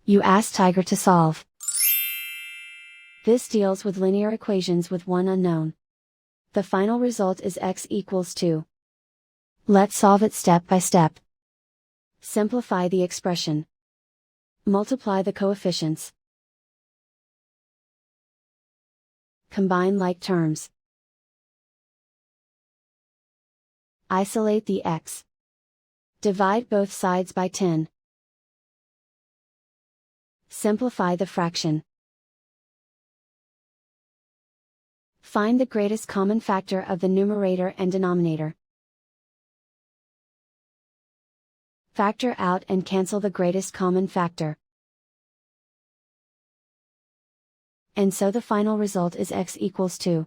You ask Tiger to solve. This deals with linear equations with one unknown. The final result is x equals 2. Let's solve it step by step. Simplify the expression. Multiply the coefficients. Combine like terms. Isolate the x. Divide both sides by 10. Simplify the fraction. Find the greatest common factor of the numerator and denominator. Factor out and cancel the greatest common factor. And so the final result is x equals 2.